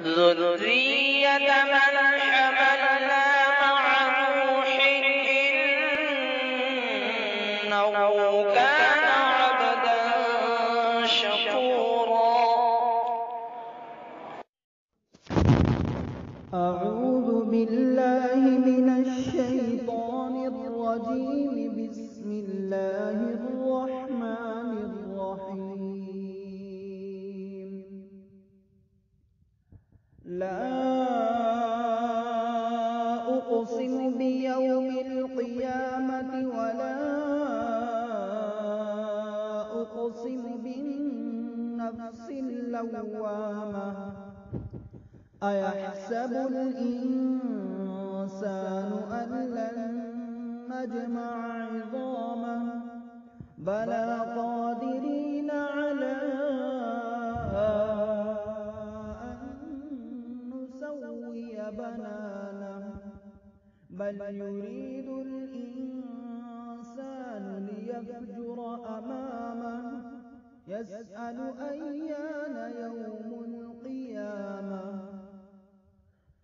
ذرية من حملنا مع نوح إنه كان عبدا شكورا. أعوذ بالله من الشيطان الرجيم. بسم الله الرحمن الرحيم. لا أقسم بيوم القيامة ولا أقسم بالنفس اللوامة. أيحسب الإنسان أن لن نجمع عظامه بلى قادرين على أن نسوي بنانه بل يريد الإنسان ليفجر أمامه يسأل أيان يوم القيامة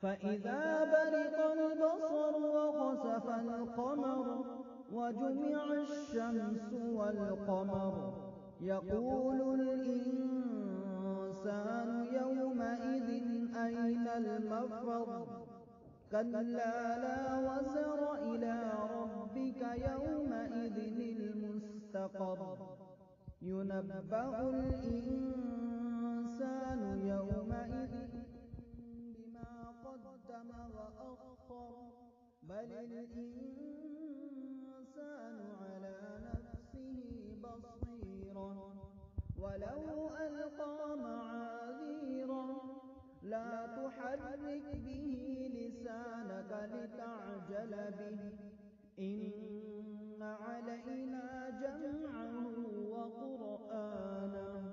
فإذا برق البصر وخسف القمر وجمع الشمس والقمر يقول الإنسان يومئذ أين المفر كلا لا وزر إلى ربك يومئذ المستقر ينبأ الإنسان يومئذ بما قدم وأخر بل الإنسان على نفسه بصيرة ولو ألقى معاذيره لا تحرك به لسانك لتعجل به إن علينا جمعه وقرآنه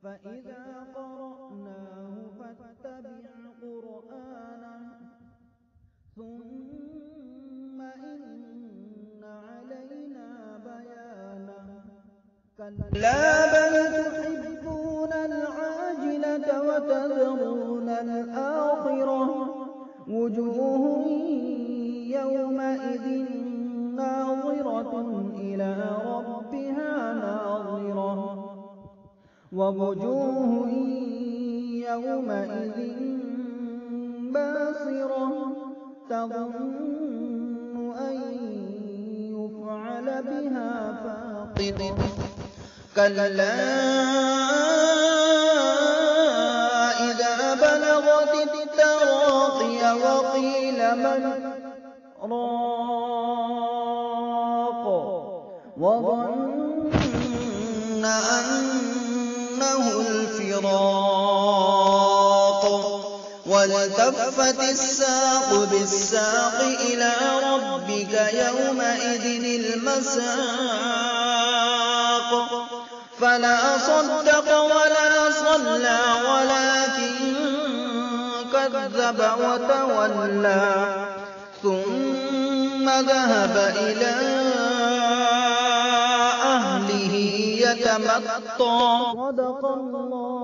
فإذا قرأناه فاتبع قرآنه ثم إن علينا بيانه كلا بل تحبون العاجلة وتذرون الآخرة وجوه يومئذ ناظرة إلى ربها ناظرة ووجوه يومئذ باسرة تظن أن يفعل بها فاقرة كلا إذا بلغت التراقي وقيل من راق وظن أنه الفراق والتفت الساق بالساق إلى ربك يومئذ المساق فلا صدق ولا صلى ولكن كذب وتولى ثم ذهب إلى أهله يتمطى. صدق الله